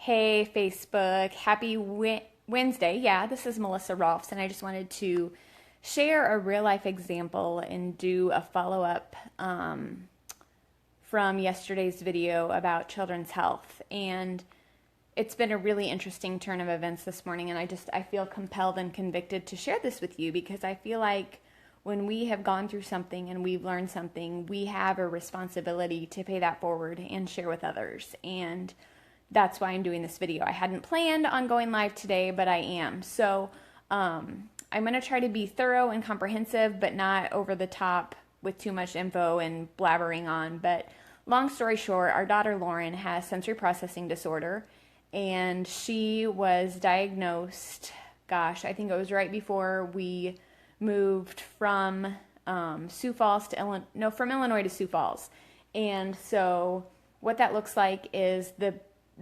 Hey, Facebook. Happy Wednesday. Yeah, this is Melissa Rolfs, and I just wanted to share a real life example and do a follow up from yesterday's video about children's health. And it's been a really interesting turn of events this morning, and I feel compelled and convicted to share this with you because I feel like when we have gone through something and we've learned something, we have a responsibility to pay that forward and share with others. And that's why I'm doing this video. I hadn't planned on going live today, but I am. So I'm going to try to be thorough and comprehensive, but not over the top with too much info and blabbering on. But long story short, our daughter Lauren has sensory processing disorder, and she was diagnosed, gosh, I think it was right before we moved from Sioux Falls to from Illinois to Sioux Falls. And so what that looks like is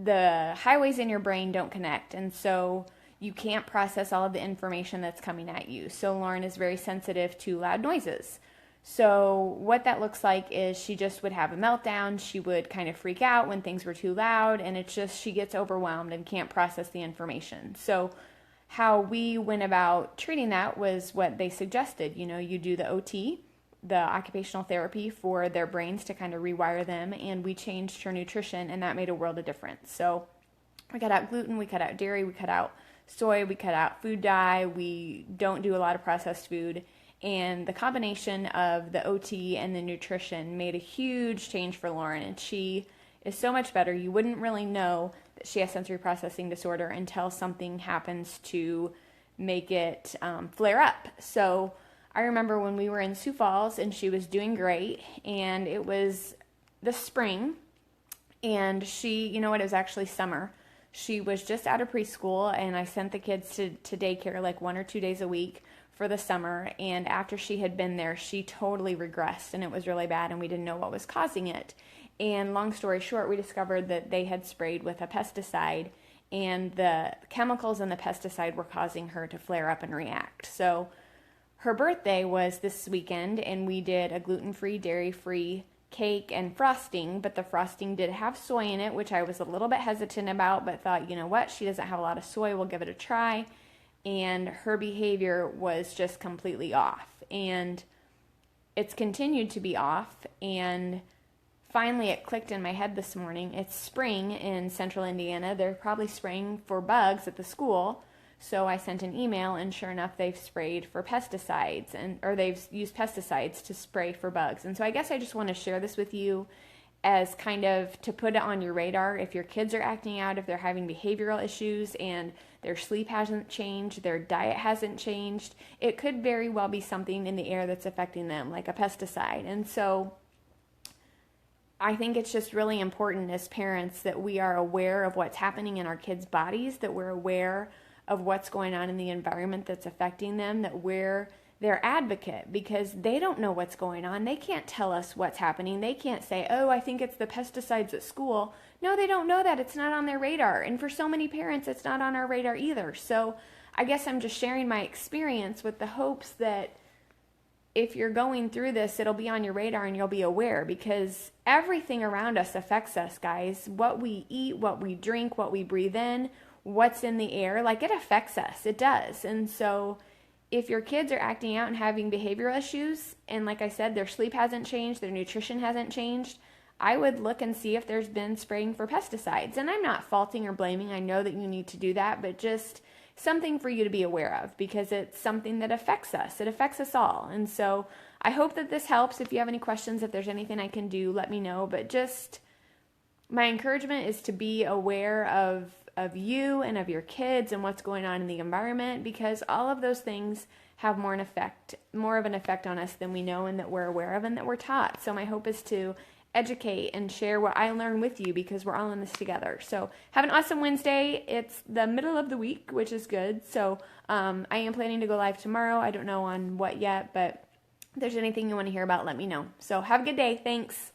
the highways in your brain don't connect, and so you can't process all of the information that's coming at you. So Lauren is very sensitive to loud noises. So what that looks like is she just would have a meltdown. She would kind of freak out when things were too loud, and it's just she gets overwhelmed and can't process the information. So how we went about treating that was what they suggested. You do the OT, the occupational therapy for their brains to kind of rewire them, and we changed her nutrition, and that made a world of difference. So we cut out gluten, we cut out dairy, we cut out soy, we cut out food dye, we don't do a lot of processed food, and the combination of the OT and the nutrition made a huge change for Lauren, and she is so much better. You wouldn't really know that she has sensory processing disorder until something happens to make it flare up. So I remember when we were in Sioux Falls and she was doing great, and it was the spring, and it was actually summer. She was just out of preschool, and I sent the kids to daycare like 1 or 2 days a week for the summer, and after she had been there, she totally regressed, and it was really bad, and we didn't know what was causing it. And long story short, we discovered that they had sprayed with a pesticide, and the chemicals in the pesticide were causing her to flare up and react. So her birthday was this weekend, and we did a gluten-free, dairy-free cake and frosting, but the frosting did have soy in it, which I was a little bit hesitant about, but thought, you know what, she doesn't have a lot of soy, we'll give it a try. And her behavior was just completely off, and it's continued to be off, and finally it clicked in my head this morning. It's spring in central Indiana. They're probably spraying for bugs at the school. So I sent an email, and sure enough, they've sprayed for pesticides, or they've used pesticides to spray for bugs. And so I guess I just want to share this with you as kind of to put it on your radar. If your kids are acting out, if they're having behavioral issues and their sleep hasn't changed, their diet hasn't changed, it could very well be something in the air that's affecting them, like a pesticide. And so I think it's just really important as parents that we are aware of what's happening in our kids' bodies, that we're aware of what's going on in the environment that's affecting them, that we're their advocate, because they don't know what's going on. They can't tell us what's happening. They can't say, oh, I think it's the pesticides at school. No, they don't know that. It's not on their radar. And for so many parents, it's not on our radar either. So I guess I'm just sharing my experience with the hopes that if you're going through this, it'll be on your radar and you'll be aware, because everything around us affects us, guys. What we eat, what we drink, what we breathe in, what's in the air, like it affects us. It does. And so if your kids are acting out and having behavioral issues, and like I said, their sleep hasn't changed, their nutrition hasn't changed, I would look and see if there's been spraying for pesticides. And I'm not faulting or blaming. I know that you need to do that, but just something for you to be aware of, because it's something that affects us. It affects us all. And so I hope that this helps. If you have any questions, if there's anything I can do, let me know. But just my encouragement is to be aware of you and of your kids and what's going on in the environment, because all of those things have more of an effect on us than we know and that we're aware of and that we're taught. So my hope is to educate and share what I learn with you, because we're all in this together. So have an awesome Wednesday. It's the middle of the week, which is good. So I am planning to go live tomorrow. I don't know on what yet, but if there's anything you want to hear about, let me know. So have a good day. Thanks.